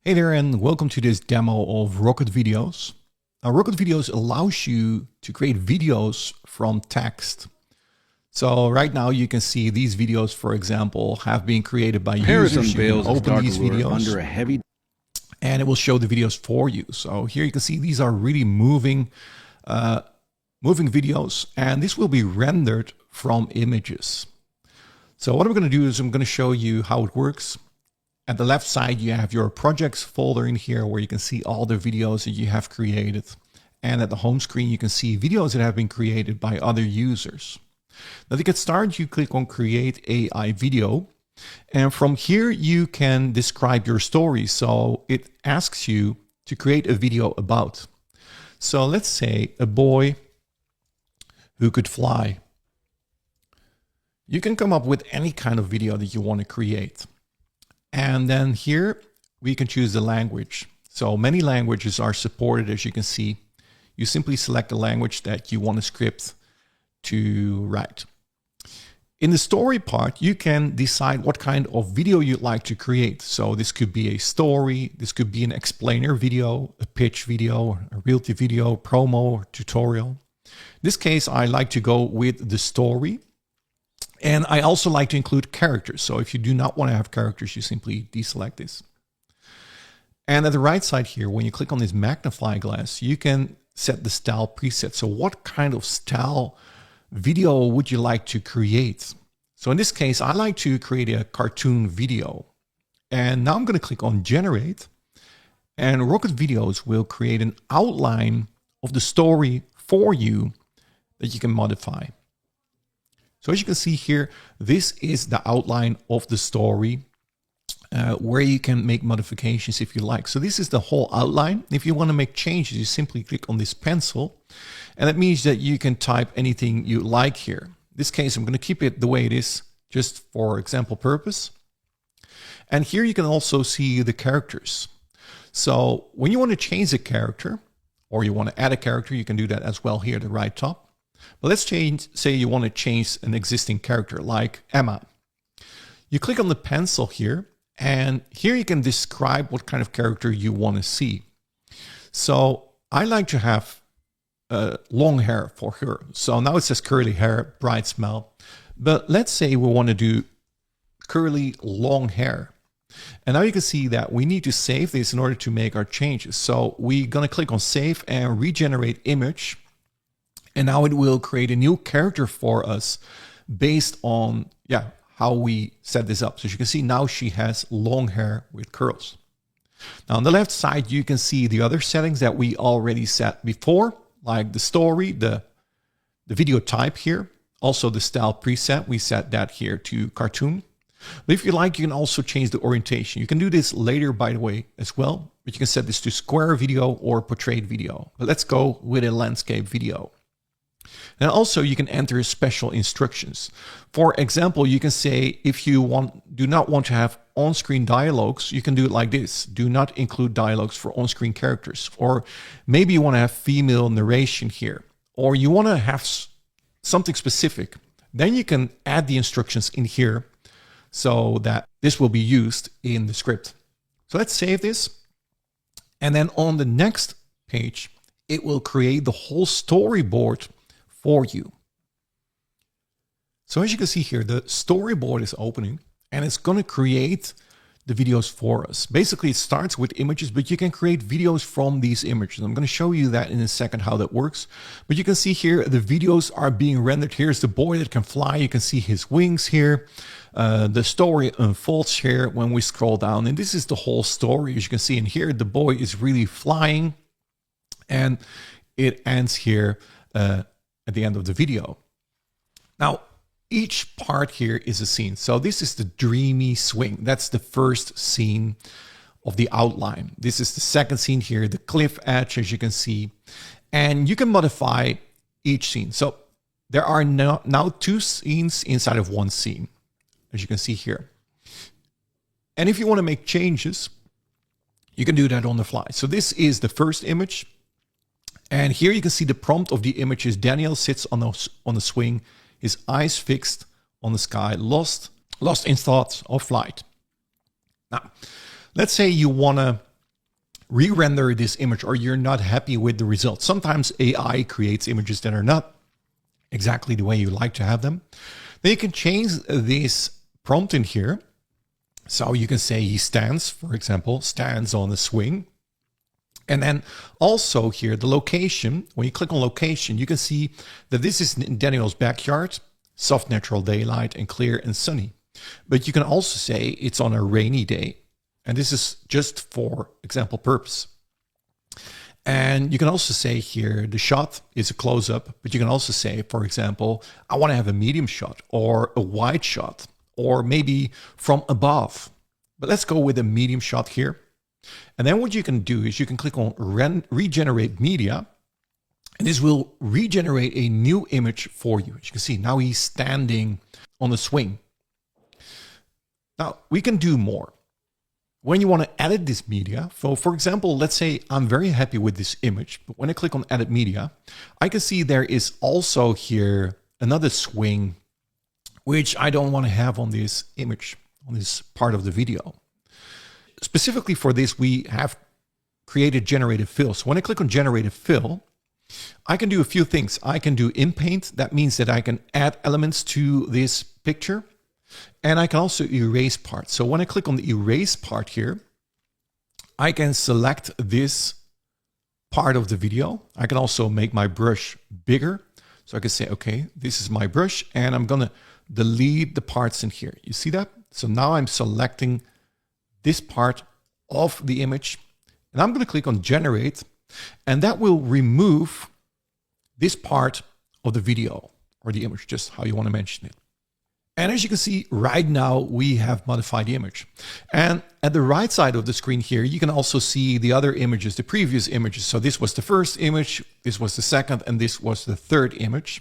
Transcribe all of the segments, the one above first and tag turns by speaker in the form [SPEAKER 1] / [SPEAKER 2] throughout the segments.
[SPEAKER 1] Hey there, and welcome to this demo of Rocket Videos. Now, Rocket Videos allows you to create videos from text. So right now you can see these videos, for example, have been created by users. You can open these videos
[SPEAKER 2] under a heavy,
[SPEAKER 1] and it will show the videos for you. So here you can see these are really moving videos, and this will be rendered from images. So what I'm going to do is I'm going to show you how it works. At the left side, you have your projects folder in here where you can see all the videos that you have created. And at the home screen, you can see videos that have been created by other users. Now to get started, you click on Create AI Video. And from here, you can describe your story. So it asks you to create a video about. So let's say a boy who could fly. You can come up with any kind of video that you want to create. And then here we can choose the language. So many languages are supported, as you can see. You simply select the language that you want a script to write. In the story part, you can decide what kind of video you'd like to create. So this could be a story, this could be an explainer video, a pitch video, a realty video, promo, or tutorial. In this case, I like to go with the story. And I also like to include characters. So if you do not want to have characters, you simply deselect this. And at the right side here, when you click on this magnifying glass, you can set the style preset. So what kind of style video would you like to create? So in this case, I like to create a cartoon video. And now I'm going to click on Generate. And Rocket Videos will create an outline of the story for you that you can modify. So as you can see here, this is the outline of the story where you can make modifications if you like. So this is the whole outline. If you want to make changes, you simply click on this pencil. And that means that you can type anything you like here. In this case, I'm going to keep it the way it is, just for example purpose. And here you can also see the characters. So when you want to change a character, or you want to add a character, you can do that as well here at the right top. But let's say you want to change an existing character like Emma. You click on the pencil here, and here you can describe what kind of character you want to see. So I like to have long hair for her. So now it says curly hair, bright smile. But let's say we want to do curly long hair. And now you can see that we need to save this in order to make our changes. So we're going to click on Save and Regenerate Image. And now it will create a new character for us based on how we set this up. So as you can see, now she has long hair with curls. Now on the left side, you can see the other settings that we already set before, like the story, the video type here. Also the style preset, we set that here to cartoon. But if you like, you can also change the orientation. You can do this later, by the way, as well. But you can set this to square video or portrait video. But let's go with a landscape video. And also you can enter special instructions. For example, you can say if you do not want to have on-screen dialogues, you can do it like this. Do not include dialogues for on-screen characters. Or maybe you want to have female narration here. Or you want to have something specific. Then you can add the instructions in here so that this will be used in the script. So let's save this. And then on the next page, it will create the whole storyboard for you. So as you can see here, the storyboard is opening and it's going to create the videos for us. Basically, it starts with images, but you can create videos from these images. I'm going to show you that in a second, how that works. But you can see here, the videos are being rendered. Here's the boy that can fly. You can see his wings here. The story unfolds here when we scroll down. And this is the whole story. As you can see in here, the boy is really flying. And it ends here at the end of the video. Now, each part here is a scene. So this is the dreamy swing. That's the first scene of the outline. This is the second scene here, the cliff edge, as you can see. And you can modify each scene. So there are now two scenes inside of one scene, as you can see here. And if you want to make changes, you can do that on the fly. So this is the first image. And here you can see the prompt of the image is Daniel sits on the swing, his eyes fixed on the sky, lost in thoughts of flight. Now, let's say you want to re-render this image or you're not happy with the results. Sometimes AI creates images that are not exactly the way you like to have them. Then you can change this prompt in here. So you can say he stands, for example, stands on a swing. And then also here, the location, when you click on location, you can see that this is in Daniel's backyard, soft natural daylight and clear and sunny. But you can also say it's on a rainy day. And this is just for example purpose. And you can also say here, the shot is a close-up, but you can also say, for example, I want to have a medium shot or a wide shot, or maybe from above. But let's go with a medium shot here. And then what you can do is you can click on regenerate media, and this will regenerate a new image for you. As you can see, now he's standing on a swing. Now we can do more. When you want to edit this media, so for example, let's say I'm very happy with this image, but when I click on edit media, I can see there is also here another swing, which I don't want to have on this image, on this part of the video. Specifically for this, we have created generated fill. So when I click on generated fill, I can do a few things. I can do in paint. That means that I can add elements to this picture. And I can also erase parts. So when I click on the erase part here, I can select this part of the video. I can also make my brush bigger. So I can say, okay, this is my brush and I'm gonna delete the parts in here. You see that? So now I'm selecting this part of the image and I'm gonna click on generate, and that will remove this part of the video or the image, just how you want to mention it. And as you can see right now, we have modified the image. And at the right side of the screen here, you can also see the other images, the previous images. So this was the first image, this was the second, and this was the third image.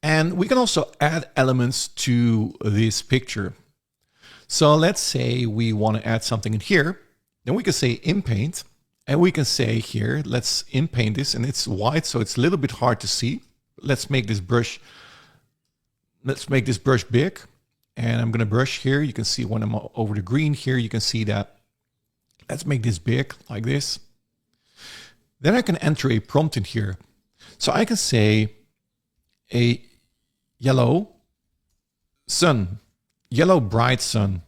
[SPEAKER 1] And we can also add elements to this picture. So let's say we want to add something in here. Then we can say in paint, and we can say here, let's in paint this, and it's white, so it's a little bit hard to see. Let's make this brush big, and I'm going to brush here. You can see when I'm over the green here, you can see that. Let's make this big like this. Then I can enter a prompt in here. So I can say a yellow sun, yellow bright sun.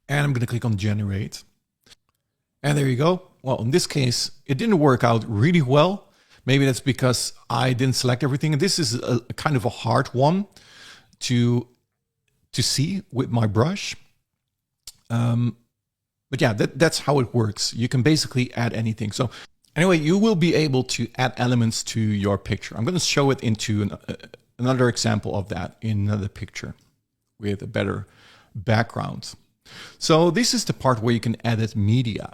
[SPEAKER 1] And I'm going to click on generate. And there you go. Well, in this case, it didn't work out really well. Maybe that's because I didn't select everything. And this is a kind of a hard one to see with my brush. But yeah, that's how it works. You can basically add anything. So anyway, you will be able to add elements to your picture. I'm going to show it into another example of that in another picture with a better background. So this is the part where you can edit media.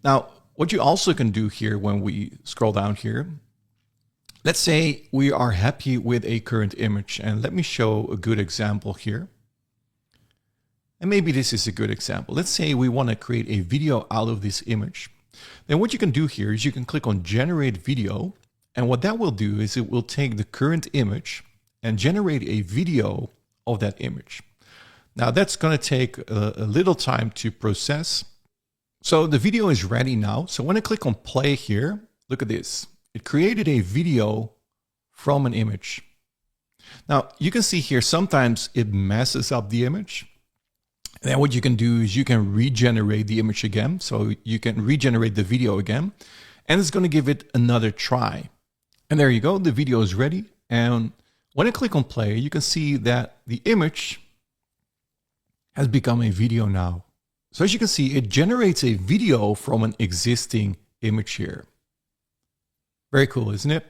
[SPEAKER 1] Now, what you also can do here when we scroll down here, let's say we are happy with a current image, and let me show a good example here. And maybe this is a good example. Let's say we want to create a video out of this image. Then what you can do here is you can click on generate video. And what that will do is it will take the current image and generate a video of that image. Now that's going to take a little time to process. So the video is ready now. So when I click on play here, look at this. It created a video from an image. Now you can see here, sometimes it messes up the image. And then what you can do is you can regenerate the image again. So you can regenerate the video again, and it's going to give it another try. And there you go. The video is ready. And when I click on play, you can see that the image has become a video now. So as you can see, it generates a video from an existing image here. Very cool, isn't it?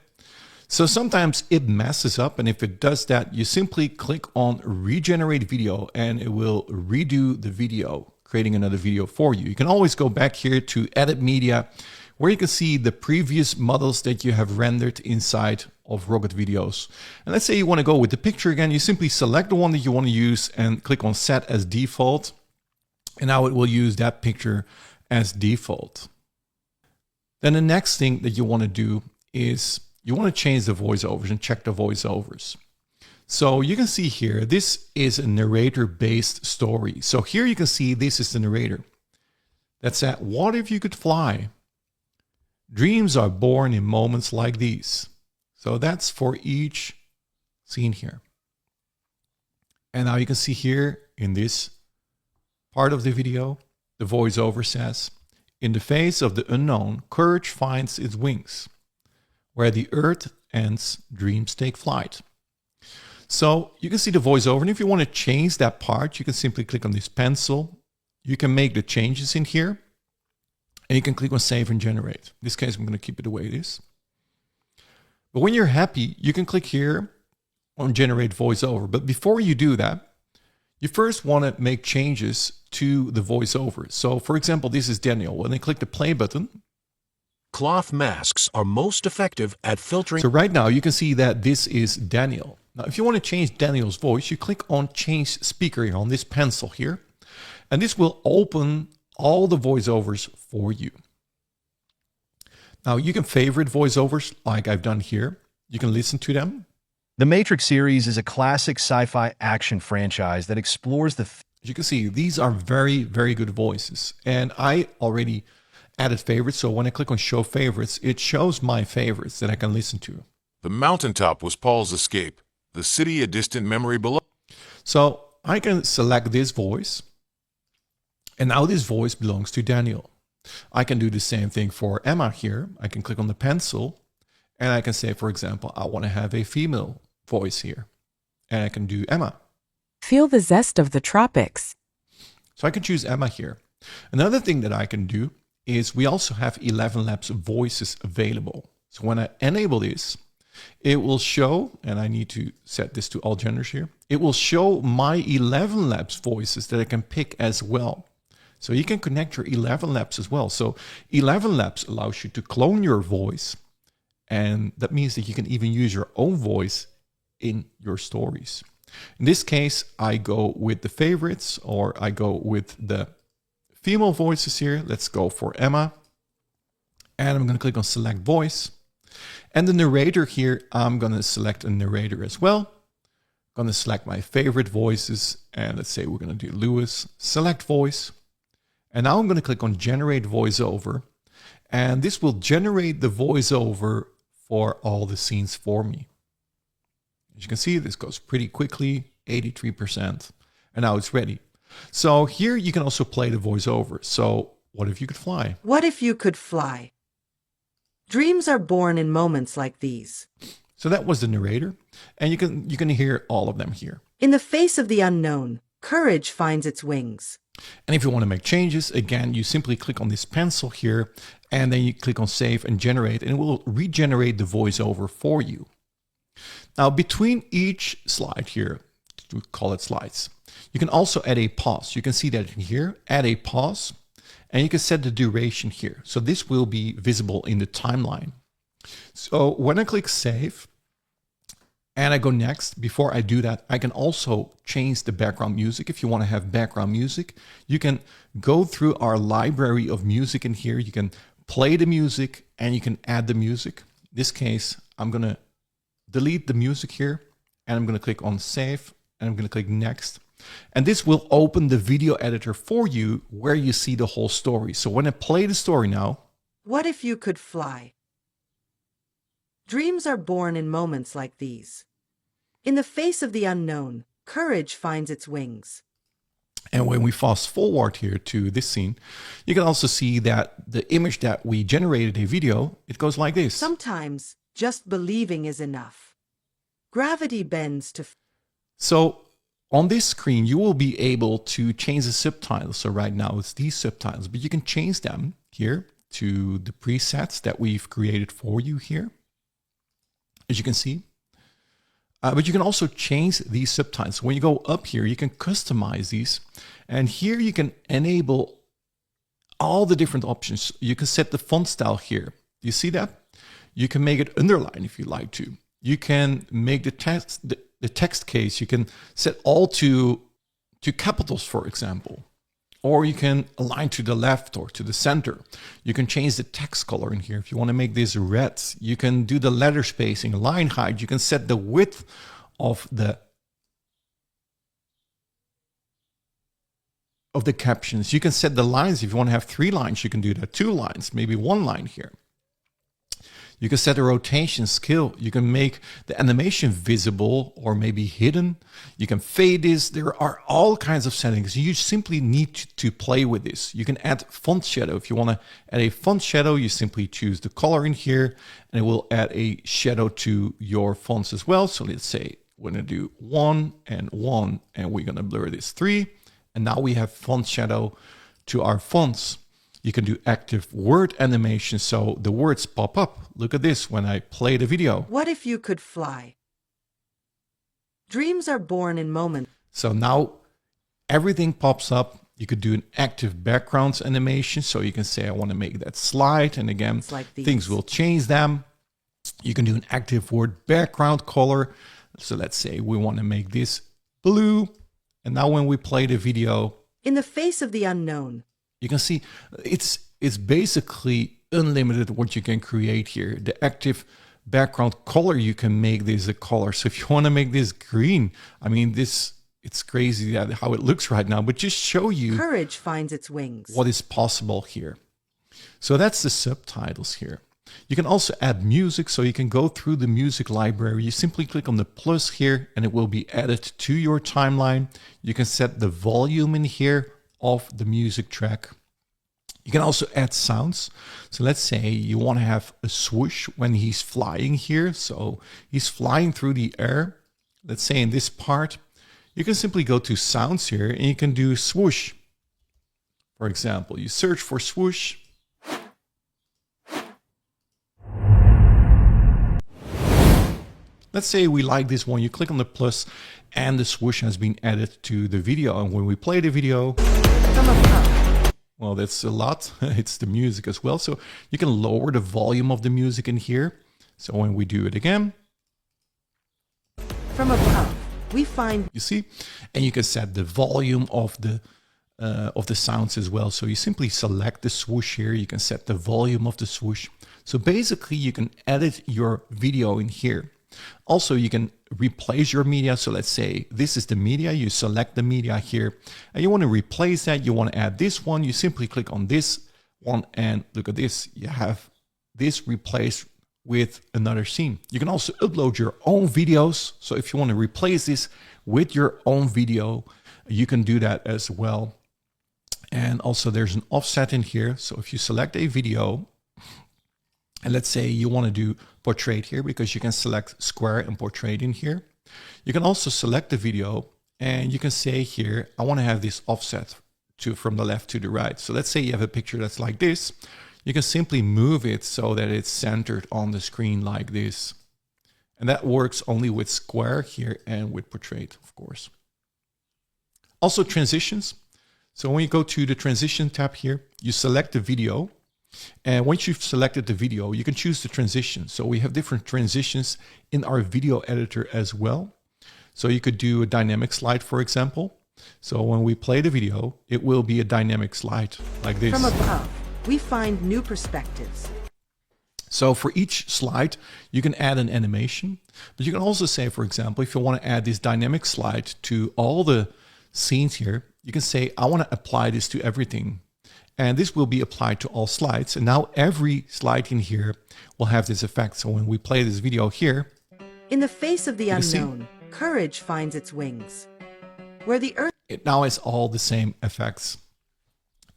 [SPEAKER 1] So sometimes it messes up, and if it does that, you simply click on regenerate video and it will redo the video, creating another video for you. You can always go back here to edit media, where you can see the previous models that you have rendered inside of Rocket Videos. And let's say you want to go with the picture again, you simply select the one that you want to use and click on set as default. And now it will use that picture as default. Then the next thing that you want to do is you want to change the voiceovers and check the voiceovers. So you can see here, this is a narrator-based story. So here you can see this is the narrator. that said, "What if you could fly? Dreams are born in moments like these." So that's for each scene here. And now you can see here in this part of the video, the voiceover says, "In the face of the unknown, courage finds its wings. Where the earth ends, dreams take flight." So you can see the voiceover. And if you want to change that part, you can simply click on this pencil. You can make the changes in here. And you can click on Save and Generate. In this case, I'm going to keep it the way it is. But when you're happy, you can click here on Generate Voiceover. But before you do that, you first want to make changes to the voiceover. So for example, this is Daniel. When I click the play button,
[SPEAKER 2] cloth masks are most effective at filtering.
[SPEAKER 1] So right now you can see that this is Daniel. Now, if you want to change Daniel's voice, you click on Change Speaker here on this pencil here. And this will open all the voiceovers for you. Now you can favorite voiceovers like I've done here. You can listen to them.
[SPEAKER 3] The Matrix series is a classic sci-fi action franchise that explores the...
[SPEAKER 1] As you can see, these are very, very good voices. And I already added favorites. So when I click on Show Favorites, it shows my favorites that I can listen to.
[SPEAKER 4] The mountaintop was Paul's escape. The city a distant memory below.
[SPEAKER 1] So I can select this voice. And now this voice belongs to Daniel. I can do the same thing for Emma here. I can click on the pencil and I can say, for example, I want to have a female voice here. And I can do Emma.
[SPEAKER 5] Feel the zest of the tropics.
[SPEAKER 1] So I can choose Emma here. Another thing that I can do is we also have 11 Labs voices available. So when I enable this, it will show, and I need to set this to all genders here. It will show my 11 Labs voices that I can pick as well. So you can connect your 11 Labs as well. So 11 Labs allows you to clone your voice. And that means that you can even use your own voice in your stories. In this case, I go with the favorites, or I go with the female voices here. Let's go for Emma. And I'm going to click on Select Voice. And the narrator here, I'm going to select a narrator as well. I'm going to select my favorite voices. And let's say we're going to do Lewis. Select Voice. And now I'm going to click on Generate Voiceover. And this will generate the voiceover for all the scenes for me. As you can see, this goes pretty quickly, 83%. And now it's ready. So here you can also play the voiceover. So what if you could fly?
[SPEAKER 6] What if you could fly? Dreams are born in moments like these.
[SPEAKER 1] So that was the narrator. And you can hear all of them here.
[SPEAKER 6] In the face of the unknown, courage finds its wings.
[SPEAKER 1] And if you want to make changes, again, you simply click on this pencil here, and then you click on Save and Generate, and it will regenerate the voiceover for you. Now, between each slide here, we call it slides, you can also add a pause. You can see that in here, add a pause, and you can set the duration here. So this will be visible in the timeline. So when I click Save, and I go next, before I do that, I can also change the background music. If you want to have background music, you can go through our library of music in here. You can play the music and you can add the music. In this case, I'm going to delete the music here and I'm going to click on Save and I'm going to click Next. And this will open the video editor for you where you see the whole story. So when I play the story now.
[SPEAKER 6] What if you could fly? Dreams are born in moments like these. In the face of the unknown, courage finds its wings.
[SPEAKER 1] And when we fast forward here to this scene, you can also see that the image that we generated a video, it goes like this.
[SPEAKER 6] Sometimes just believing is enough. Gravity bends to...
[SPEAKER 1] So on this screen, you will be able to change the subtitles. So right now it's these subtitles, but you can change them here to the presets that we've created for you here, as you can see. But you can also change these subtitles. When you go up here, you can customize these. And here you can enable all the different options. You can set the font style here. You see that? You can make it underline if you like to. You can make the text case. You can set all to capitals, for example. Or you can align to the left or to the center. You can change the text color in here. If you want to make this red, you can do the letter spacing, line height. You can set the width of of the captions. You can set the lines. If you want to have 3 lines, you can do that. 2 lines, maybe 1 line here. You can set the rotation scale. You can make the animation visible or maybe hidden. You can fade this. There are all kinds of settings. You simply need to play with this. You can add font shadow. If you want to add a font shadow, you simply choose the color in here and it will add a shadow to your fonts as well. So let's say we're going to do 1 and 1 and we're going to blur this 3. And now we have font shadow to our fonts. You can do active word animation, so the words pop up. Look at this when I play the video.
[SPEAKER 6] What if you could fly? Dreams are born in moments.
[SPEAKER 1] So now everything pops up. You could do an active backgrounds animation, so you can say I want to make that slide, and again,
[SPEAKER 6] like
[SPEAKER 1] things will change them. You can do an active word background color. So let's say we want to make this blue, and now when we play the video,
[SPEAKER 6] in the face of the unknown,
[SPEAKER 1] you can see it's basically unlimited what you can create here. The active background color, you can make this a color. So if you want to make this green, I mean, it's crazy how it looks right now, but just show you
[SPEAKER 6] courage finds its wings.
[SPEAKER 1] what is possible here. So that's the subtitles here. You can also add music, so you can go through the music library. You simply click on the plus here and it will be added to your timeline. You can set the volume in here of the music track. You can also add sounds. So let's say you want to have a swoosh when he's flying here. So he's flying through the air. Let's say in this part, you can simply go to sounds here and you can do swoosh. For example, you search for swoosh. Let's say we like this one. You click on the plus and the swoosh has been added to the video. And when we play the video, well, that's a lot. It's the music as well. So you can lower the volume of the music in here. So when we do it again,
[SPEAKER 6] from above, we find,
[SPEAKER 1] you see, and you can set the volume of the sounds as well. So you simply select the swoosh here. You can set the volume of the swoosh. So basically you can edit your video in here. Also, you can replace your media. So let's say this is the media. You select the media here and you want to replace that. You want to add this one. You simply click on this one and look at this. You have this replaced with another scene. You can also upload your own videos. So if you want to replace this with your own video, you can do that as well. And also there's an offset in here. So if you select a video, and let's say you want to do portrait here, because you can select square and portrait in here. You can also select the video and you can say here, I want to have this offset from the left to the right. So let's say you have a picture that's like this. You can simply move it so that it's centered on the screen like this. And that works only with square here and with portrait, of course. Also transitions. So when you go to the transition tab here, you select the video. And once you've selected the video, you can choose the transition. So we have different transitions in our video editor as well. So you could do a dynamic slide, for example. So when we play the video, it will be a dynamic slide like this.
[SPEAKER 6] From above, we find new perspectives.
[SPEAKER 1] So for each slide, you can add an animation. But you can also say, for example, if you want to add this dynamic slide to all the scenes here, you can say, I want to apply this to everything. And this will be applied to all slides. And now every slide in here will have this effect. So when we play this video here,
[SPEAKER 6] in the face of the unknown, courage finds its wings. Where the earth,
[SPEAKER 1] it now has all the same effects.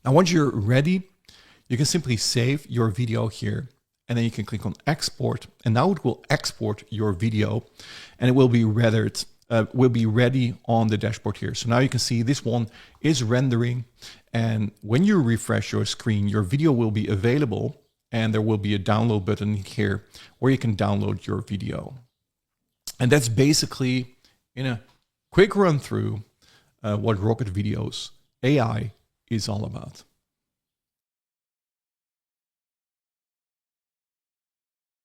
[SPEAKER 1] Now, once you're ready, you can simply save your video here. And then you can click on export. And now it will export your video and it will be rendered. Will be ready on the dashboard here. So now you can see this one is rendering. And when you refresh your screen, your video will be available and there will be a download button here where you can download your video. And that's basically, in a quick run through, what Rocket Videos AI is all about.